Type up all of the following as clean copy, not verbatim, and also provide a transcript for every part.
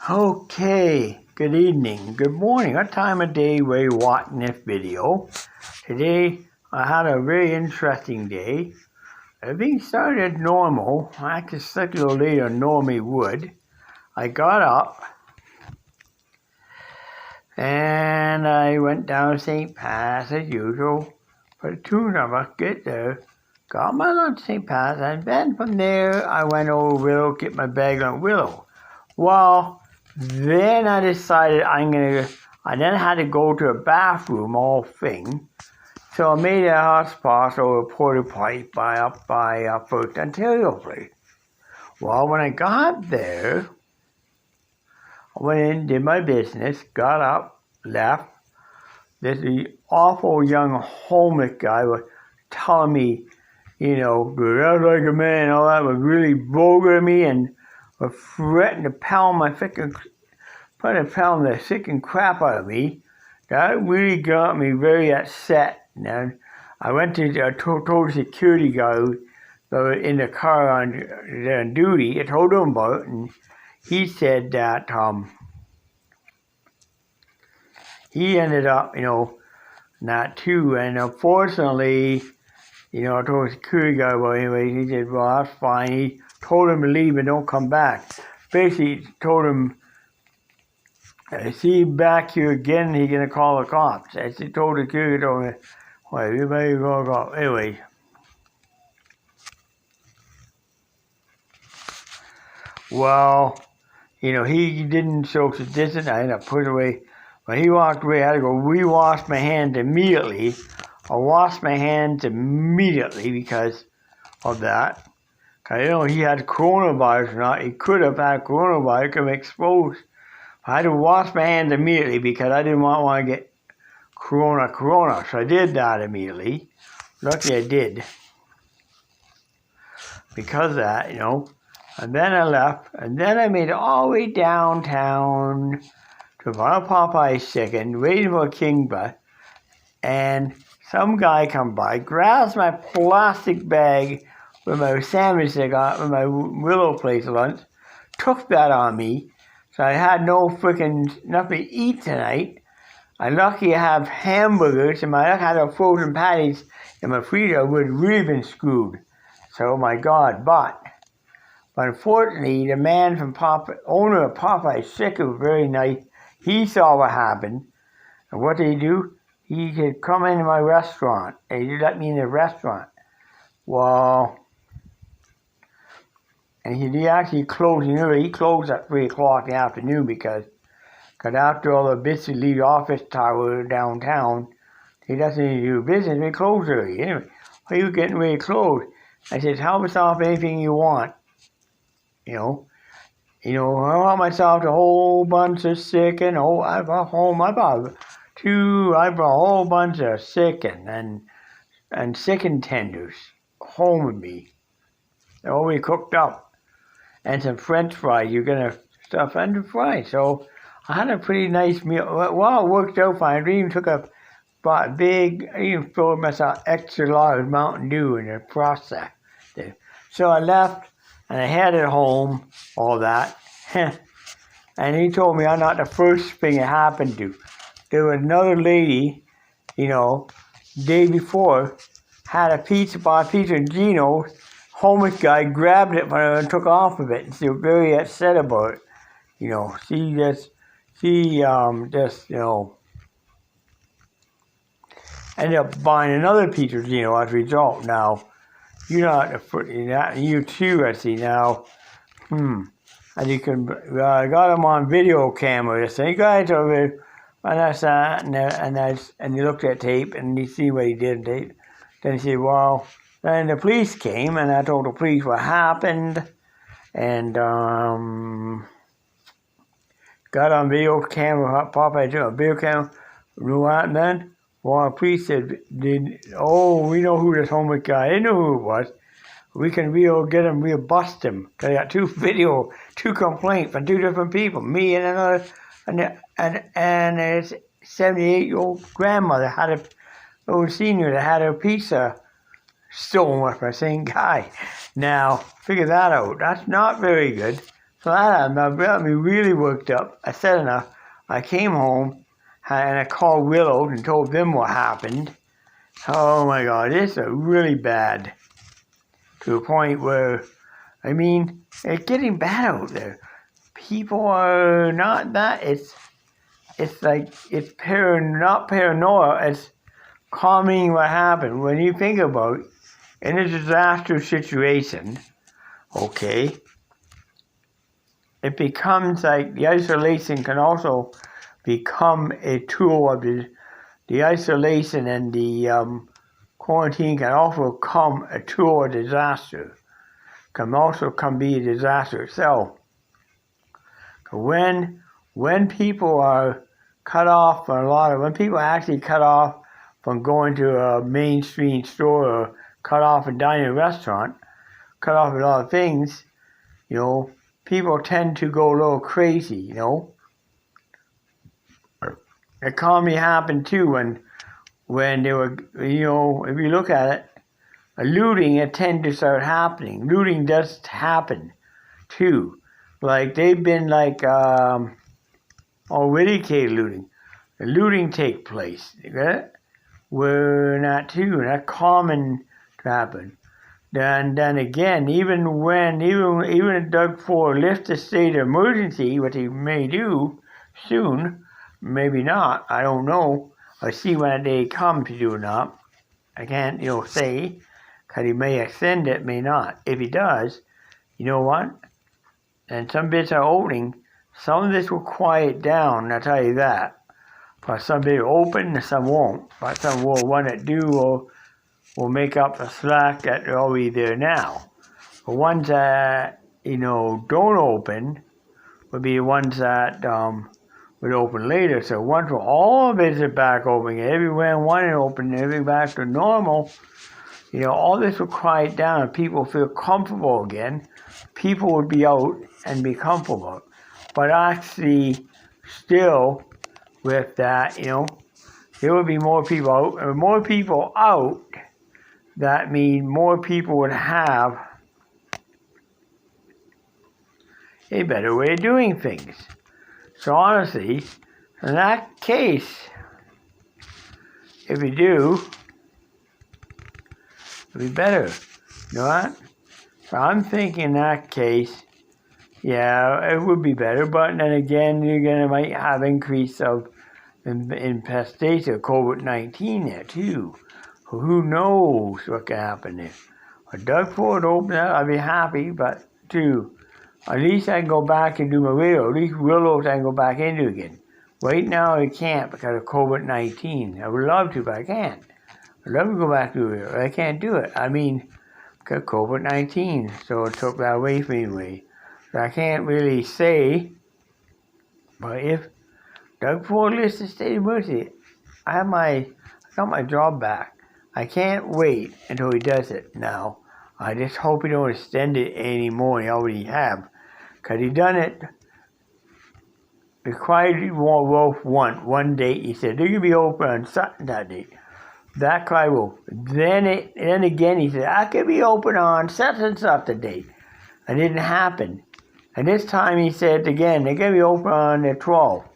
Okay, good evening, good morning. What time of day were you watching this video? Today, I had a very interesting day. Everything started normal. I acted like a little later than normally would. I got up and I went down to St. Pat's as usual. For the two of us get there, got my lunch at St. Pat's, and then from there I went over to Willow, get my bag on Willow. Well, then I decided I then had to go to a bathroom, all thing. So I made a hotspot over a porta potty up by First Ontario place. Well, when I got there, I went in, did my business, got up, left. This awful young homeless guy was telling me, act like a man and all that, was really vulgar to me and was threatening to pound the sick crap out of me. That really got me very upset. And I went to told the security guard in the car on duty. I told him about it, and he said that he ended up, not too. And unfortunately, I told the security guard about it anyway. He said, well, that's fine. He told him to leave and don't come back. Basically, told him, see you back here again, he's going to call the cops. As he told the security guard, well, everybody going to call. Anyway. Well, he didn't social distance. I ended up putting away. When he walked away, I had to go rewash my hands immediately. I washed my hands immediately because of that. Because, he had coronavirus or not. He could have had coronavirus, could have exposed. I had to wash my hands immediately because I didn't want to get corona. So I did that immediately. Luckily I did. Because of that, And then I left. And then I made it all the way downtown to Popeye's Chicken, waiting for a king bus. And some guy come by, grabs my plastic bag with my sandwich I got with my Willow place lunch, took that on me. So I had nothing to eat tonight. I'm lucky I have hamburgers, and I had a frozen patties in my freezer. I would have really been screwed. So, my God, but unfortunately, the man from owner of Popeye's Chicken was very nice. He saw what happened. And what did he do? He said, come into my restaurant. And he let me in the restaurant. Well, and he actually closed. He closed at 3 o'clock in the afternoon because after all the busy leave office tower downtown, he doesn't do business. They close early. Anyway, he was getting ready to close. I said, help myself anything you want. I want myself a whole bunch of chicken. I brought a whole bunch of chicken and chicken tenders home with me. They're already cooked up. And some French fries. You're going to stuff under fries. So I had a pretty nice meal. Well, it worked out fine. I even bought a I even filled myself extra large Mountain Dew in the process. So I left and I headed home, all that. And he told me I'm not the first thing it happened to. There was another lady, day before, had bought a pizza in Gino's. Homeless guy grabbed it from her and took off of it, and she was very upset about it. She ended up buying another pizza, as a result. Now, you too, I see now. And you can, I got him on video camera. This thing, guys over there, and that's that, and he looked at tape, and he see what he did. Then he said, well. Then the police came, and I told the police what happened, and got on video camera, Popeye took a video camera, knew what, and then, the police said, we know who this homeless guy, they knew who it was, we can we'll bust him. They got two complaints from two different people, me and another, and his 78-year-old grandmother had an old senior that had her pizza stolen with the same guy. Now, figure that out. That's not very good. So that got me really worked up. I said enough. I came home and I called Willows and told them what happened. Oh my God, this is really bad. To a point where, I mean, it's getting bad out there. People are not that. It's like it's not paranoia. It's calming what happened. When you think about it, in a disaster situation, okay, it becomes like the isolation can also become a tool of the isolation, and the quarantine can also become a tool of disaster. Can also be a disaster itself. When people are cut off from when people are actually cut off from going to a mainstream store, or cut off and dining in a restaurant, cut off a lot of things, people tend to go a little crazy, Economy happened too when they were, if you look at it, looting, it tend to start happening. Looting does happen too. Like they've been already looting. The looting take place. You get it? We're not too. Not common to happen. Then again, even if Doug Ford lifts the state of emergency, what he may do soon, maybe not. I don't know. I'll see when that day comes to do or not. I can't, say, because he may extend it, may not. If he does, you know what? And some bits are opening. Some of this will quiet down, I'll tell you that. But some bits will open and some won't. But some one that do will make up the slack that are already there now. The ones that, don't open will be the ones that would open later. So once all of it is back open, everywhere one is open, everything back to normal, all this will quiet down and people feel comfortable again. People would be out and be comfortable. But actually, still, with that, there would be more people out. And more people out, that means more people would have a better way of doing things. So honestly, in that case, if you do, it'll be better. You know what? So I'm thinking in that case, yeah, it would be better. But then again, might have increase of infestation of COVID-19 there too. Who knows what can happen there? If Doug Ford opened up, I'd be happy. But at least I can go back and do my video. At least Willows I can go back into again. Right now I can't because of COVID-19. I would love to, but I can't. I'd love to go back to it, but I can't do it. I mean, because of COVID-19, so it took that away from me anyway. So I can't really say, but if Doug Ford lifts the state of emergency, I got my job back. I can't wait until he does it now. I just hope he don't extend it anymore. He already have. Because he done it. Required Wolf one date. He said, they're going to be open on that date. That cried Wolf. Then again, he said, I could be open on such and such a date. It didn't happen. And this time he said again, they're going to be open on the 12th.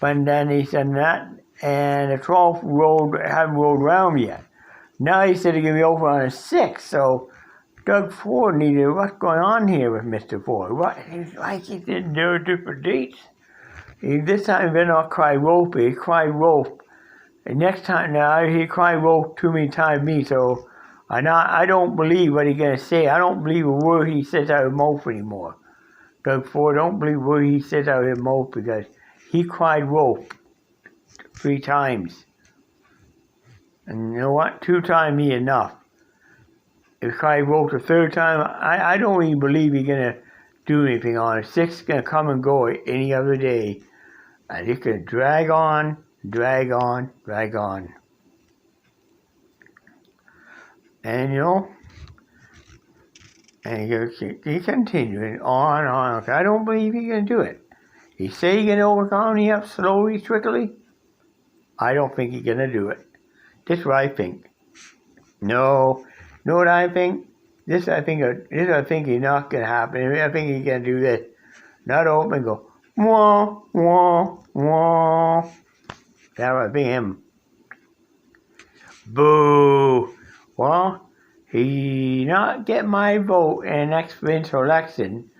But then he said that, and the 12th hadn't rolled around yet. Now he said they're going to be open on the 6th. So Doug Ford needed, what's going on here with Mr. Ford? Why he didn't do different dates? This time he better not cry wolf, he cried wolf. And next time now he cried wolf too many times me, so I don't believe what he's going to say. I don't believe a word he says out of his mouth anymore. Doug Ford, don't believe a word he says out of his mouth because he cried wolf 3 times. And you know what? 2 times he enough. If cried wolf the 3rd time, I don't even believe he's going to do anything on it. 6 is going to come and go any other day. And it's going to drag on, drag on, drag on. And and he continuing on and on. I don't believe he's going to do it. He say he's going to overcome it up slowly, trickly. I don't think he's going to do it. This is what I think. No. Know what I think? This I think is not going to happen. I think he's going to do this. nut open, go, wah, wah, wah. That would be him. Boo. Well, he not get my vote in the next provincial election.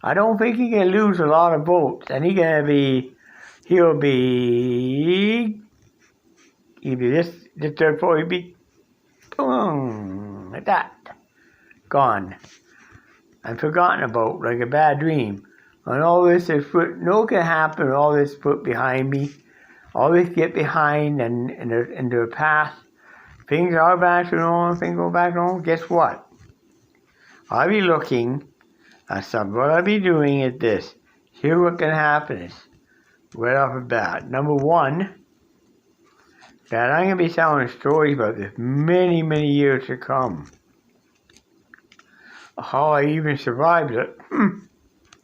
I don't think he can lose a lot of votes, and he'll be this third vote, he'll be boom, like that, gone and forgotten about like a bad dream. And all this is put, no can happen. All this put behind me. All this get behind and in the past. Things are back to normal. Things go back to normal. Guess what? I'll be looking at something. What I'll be doing is this. Here's what can happen is right off the bat. Number one, that I'm going to be telling stories about this many, many years to come. How I even survived it.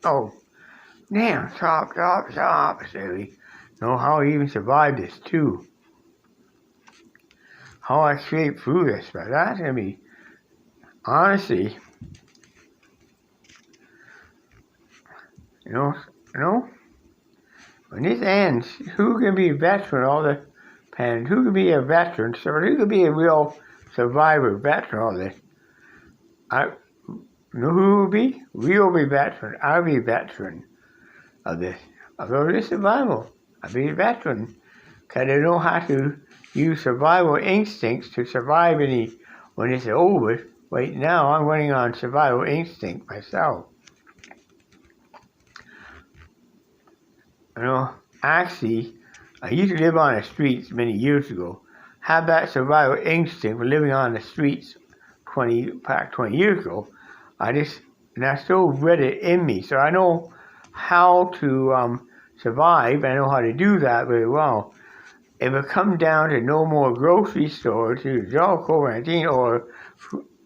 Oh, damn, stop, silly. Know how I even survived this, too. How I escaped through this, but that's going to be, honestly, you know, when this ends, who can be a veteran all the pan? Who can be a veteran? So who can be a real survivor, veteran all this? You know who will be? We'll be veteran. I'll be veteran of this. Of this survival. I'll be a veteran. Because I don't have to use survival instincts to survive when it's over. Right now, I'm running on survival instinct myself. You know, actually, I used to live on the streets many years ago. Had that survival instinct for living on the streets 20 years ago. And I still read it in me, so I know how to survive. I know how to do that very well. If it comes down to no more grocery stores to resolve COVID-19, or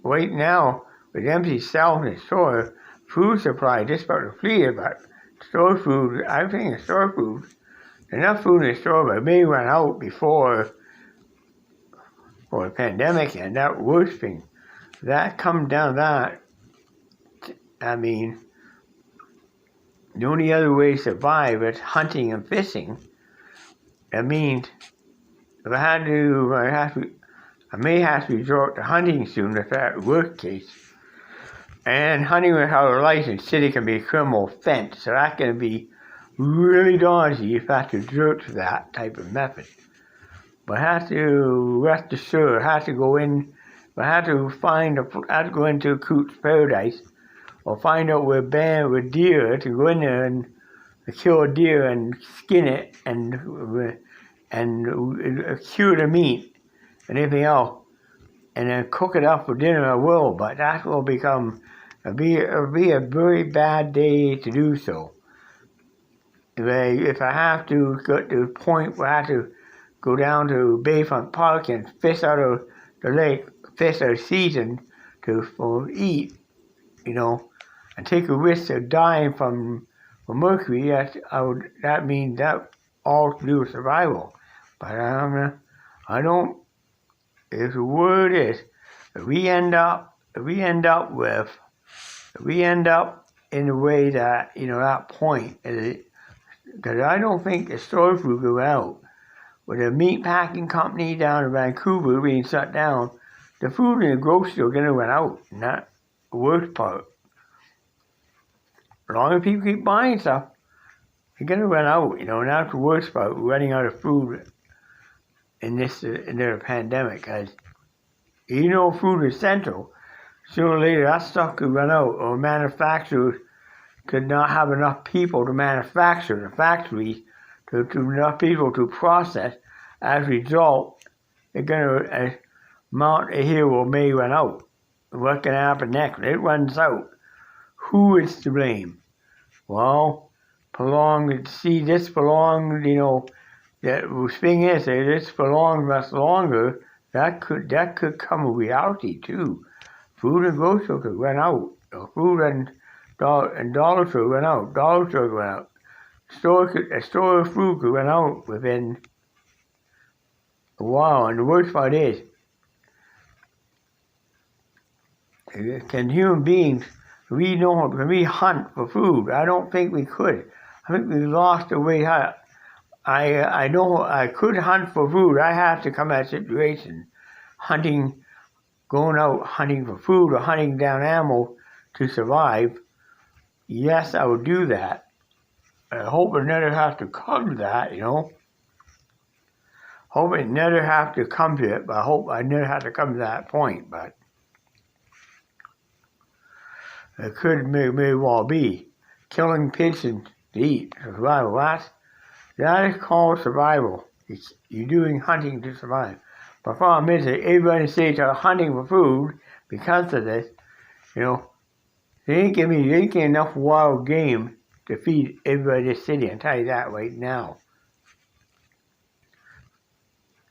right now with empty shelves in the store, food supply just about depleted, but store food, I think store food, enough food in the store, but it may run out before the pandemic, and that worst thing. That comes down to that. I mean, the only other way to survive is hunting and fishing. That means if I may have to resort to hunting soon if that's the worst case. And hunting without a license, city can be a criminal offense, so that's going to be really daunting if I have to resort to that type of method. But I have to rest assured, I have to go in, I have to go into Coot's Paradise, or find out where banned with deer, to go in there and kill a deer and skin it and cure the meat and everything else, and then cook it up for dinner. I will, but that will it'll be a very bad day to do so. If I have to get to the point where I have to go down to Bayfront Park and fish out of the lake, fish out of season to eat, and take a risk of dying from mercury, that means that all to do with survival. But I don't. If the word is, if we end up in the way that that point, because I don't think the store food go out. With a meat packing company down in Vancouver being shut down, the food in the grocery store going to run out, and that's the worst part. As long as people keep buying stuff, they're going to run out, and that's the worst part, running out of food in the pandemic. Because food is essential, sooner or later that stuff could run out, or manufacturers could not have enough people to manufacture, the factories, to enough people to process. As a result, they're going to amount a hero may run out. What's going to happen next? When it runs out, who is to blame? Well, the thing is, if this prolongs much longer, that could come a reality too. Food and grocery store could run out. Food and dollar store run out. Dollar store run out. A store of food could run out within a while. And the worst part is, can human beings We know when we hunt for food, I don't think we could. I think we lost the way how. I know I could hunt for food. I have to come at a situation, going out hunting for food or hunting down animals to survive. Yes, I would do that. I hope it never have to come to that, Hope it never have to come to it, but I hope I never have to come to that point. But it could may well be killing pigeons to eat survival. That is called survival. You're doing hunting to survive. But problem is that everybody says they're hunting for food because of this. They ain't getting enough wild game to feed everybody in this city. I'll tell you that right now.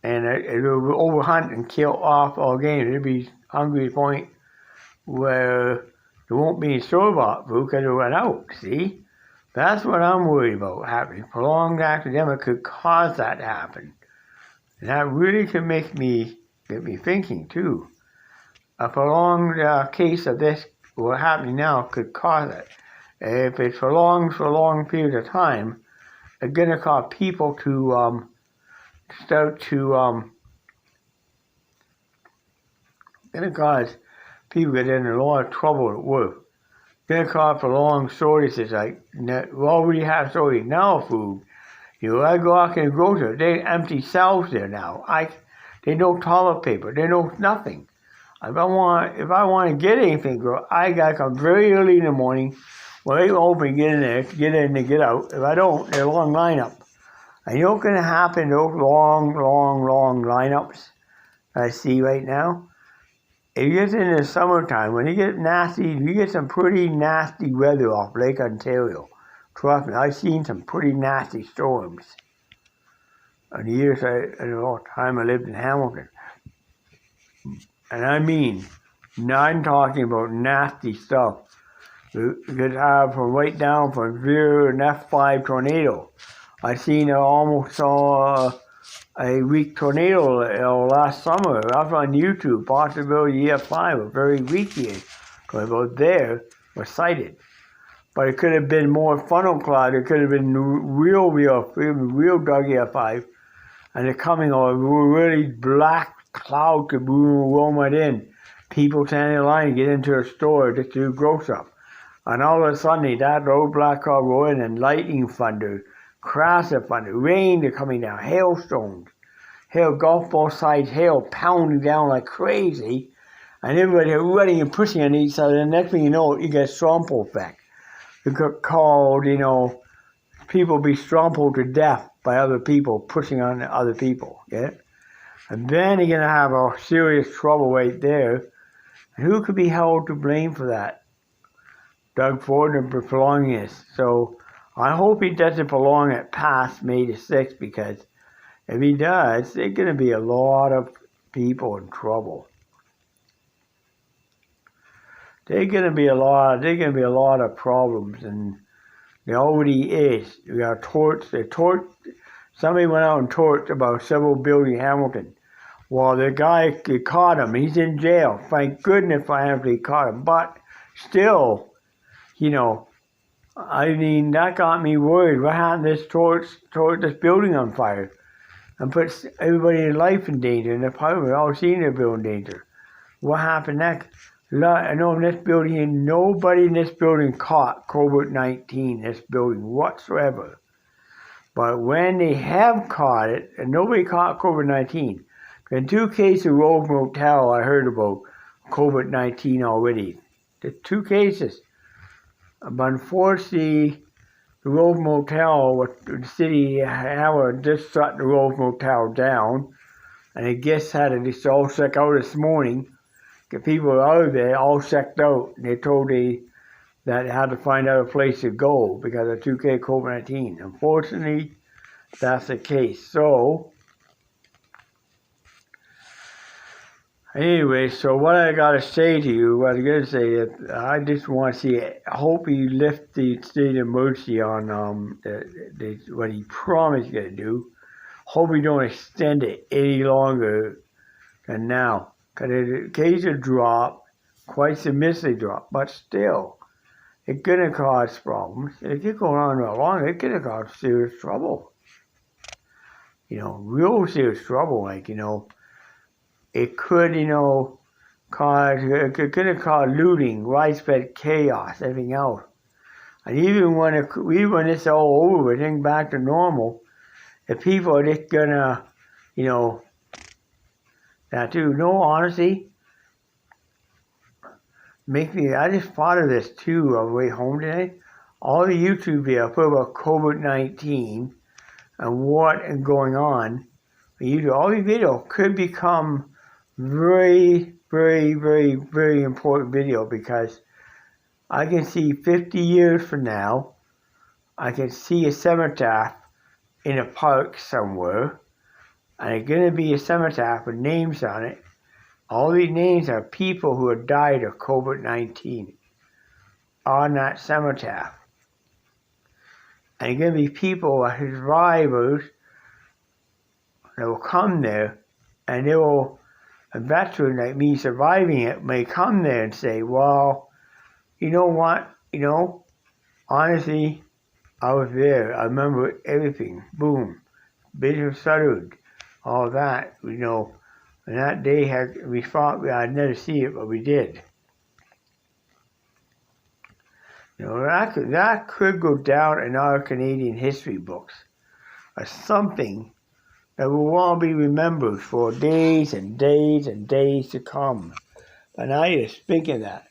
And it'll overhunt and kill off all game. It'll be hungry to the point where there won't be any store-bought food because it'll run out. See? That's what I'm worried about happening. Prolonged epidemic could cause that to happen. And that really could get me thinking too. A prolonged case of this, what's happening now, could cause it. If it's prolonged for a long period of time, it's going to cause people to start to going to cause people to get in a lot of trouble at work. Going to cause prolonged shortages. Like we already have shortage now of food. I go out and grocery, they empty shelves there now. They know toilet paper. They know nothing. If I want to get anything, I gotta come very early in the morning. When they open, get in there, get in and get out. If I don't, they're a long lineup. And you know what's going to happen, those long lineups I see right now? It gets in the summertime, when you get nasty, you get some pretty nasty weather off Lake Ontario. Trust me, I've seen some pretty nasty storms. In the years time I lived in Hamilton. And I mean, I'm talking about nasty stuff. You could have from right down from 0 and F5 tornado. I seen almost saw a weak tornado last summer. Up on YouTube, possibility F5, a very weak year. About there was cited. But it could have been more funnel cloud. It could have been real doggy F5. And they're coming over really black cloud could roam right in. People standing in line to get into a store just to do grocery up. And all of a sudden, that old black cloud go in and lightning thunder, crash of thunder, rain are coming down, hailstones, hail, golf ball size hail pounding down like crazy. And everybody running and pushing on each other. And the next thing you know, you get Strompo effect. It got called, people be strompled to death by other people pushing on other people. Yeah? And then you're going to have a serious trouble right there. And who could be held to blame for that? Doug Ford and prolonging this. So I hope he doesn't prolong it past May the 6th, because if he does, there's going to be a lot of people in trouble. There's going to be a lot of problems, and there already is. We got somebody went out and torched about several buildings in Hamilton. Well, the guy caught him. He's in jail. Thank goodness for Hamilton caught him. But still, that got me worried. What happened to torch this building on fire and put everybody's life in danger, and the public all seen their building in danger? What happened next? I know in this building, nobody in this building caught COVID-19 in this building whatsoever. But when they have caught it, and nobody caught COVID-19, in 2 cases of Rose Motel, I heard about COVID-19 already. The 2 cases. But unfortunately, the Rose Motel, the city just shut the Rose Motel down, and the guests had to all check out this morning. The people out there all checked out, and they told that they had to find out a place to go because of 2K COVID-19. Unfortunately, that's the case. So, anyway, so what I got to say to you, what I'm going to say is, I just want to see, I hope you lift the state of emergency on what he promised you're going to do. Hope you don't extend it any longer than now. Because the cases drop, quite submissively drop, but still, it's going to cause problems. If it keeps going on real long, it's going to cause serious trouble. Real serious trouble. Like, it could, cause, it's going to cause looting, widespread chaos, everything else. And even when it's all over, everything back to normal, if people are just going to, that too. No, honestly, I just thought of this too on the way home today. All the YouTube videos I put about COVID-19 and what is going on, all these videos could become very, very, very, very important video, because I can see 50 years from now, I can see a cenotaph in a park somewhere, and it's going to be a cenotaph with names on it. All these names are people who have died of COVID-19 on that cenotaph. And it's going to be people, survivors, that will come there, and a veteran like me surviving it may come there and say, well, you know what, honestly, I was there. I remember everything. Boom. Bishop Sutherland, all that, And that day, we thought I'd never see it, but we did. That could go down in our Canadian history books as something that will all be remembered for days and days and days to come. But now you're thinking that.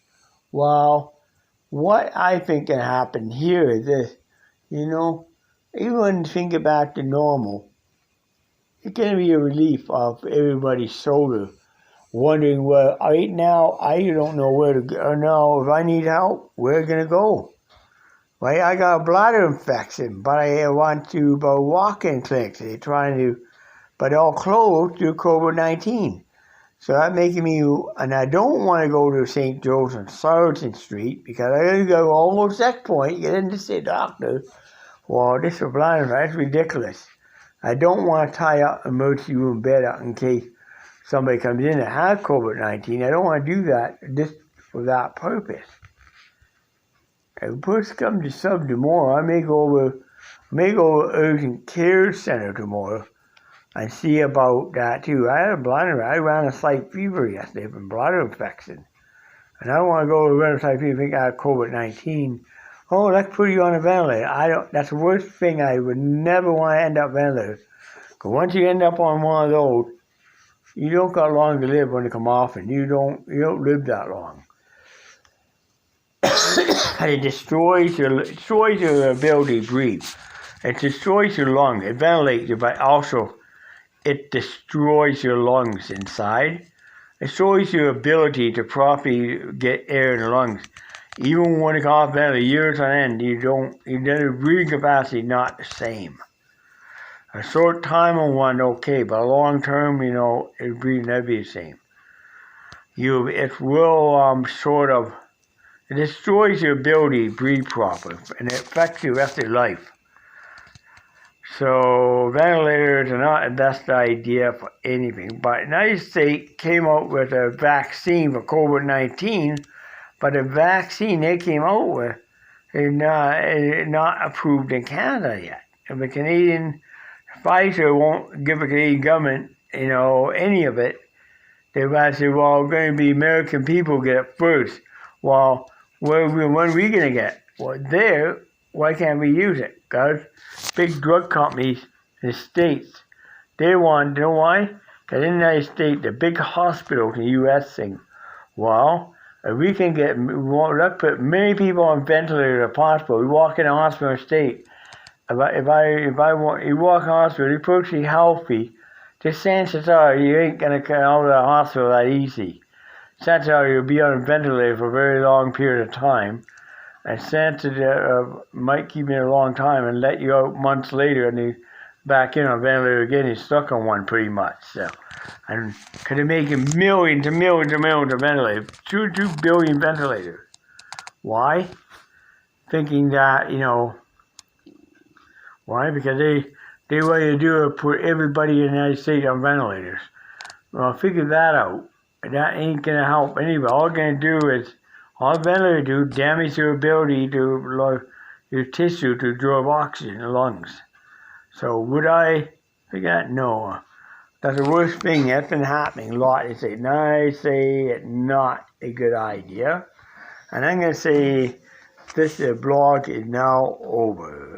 Well, what I think can happen here is this, even when things get back to normal, it's going to be a relief off everybody's shoulder, wondering, well, right now, I don't know where to go. Or no, if I need help, where am I going to go? Right, I got a bladder infection, but I want to go walk-in clinics. They're trying to, but they're all closed due to COVID-19. So that making me, and I don't want to go to St. Joe's on Sargent Street, because I got to go almost checkpoint, get in to see a doctor. Well, this is bladder, that's ridiculous. I don't want to tie up emergency room bed out in case somebody comes in that has COVID-19. I don't want to do that just for that purpose. If push comes to shove tomorrow, I may go over urgent care center tomorrow and see about that too. I had a bladder. I ran a slight fever yesterday from bladder infection, and I don't want to go to run a slight fever. Think I have COVID-19. Oh, let's put you on a ventilator. That's the worst thing. I would never want to end up ventilator. Because once you end up on one of those, you don't got long to live when you come off, and you don't live that long. And it destroys your ability to breathe. It destroys your lungs. It ventilates you, but also it destroys your lungs inside. It destroys your ability to properly get air in the lungs. Even when you come off ventilator, years on end, your breathing capacity not the same. A short time on one, okay, but long term, it breathing never be the same. It will it destroys your ability to breathe properly, and it affects your rest of your life. So ventilators are not the best idea for anything. But the United States came out with a vaccine for COVID-19, but the vaccine they came out with is not approved in Canada yet. And the Canadian Pfizer won't give the Canadian government, any of it. They're going to say, well, going to be American people get it first. Well, when are we going to get? Well, why can't we use it? Because big drug companies in the States, they want, you know why? Because in the United States, the big hospitals in the U.S. think, well, if we can let's put many people on ventilators at a hospital. We walk in a hospital in the state. You walk in a hospital, you're perfectly healthy. The chances are you ain't going to come out of the hospital that easy. Chances are you'll be on a ventilator for a very long period of time. And chances might keep you in a long time and let you out months later, and you back in on a ventilator again. You're stuck on one pretty much. So, and because they're making millions and millions and millions of ventilators, 2 billion ventilators. Why? Thinking that why? Because they want to do it, put everybody in the United States on ventilators. Well, figure that out. That ain't going to help anybody. All it's going to do is all ventilators do damage their ability to your tissue to absorb oxygen in the lungs. So would I figure that? No. That's the worst thing that's been happening a lot. I say it's not a good idea. And I'm going to say this blog is now over.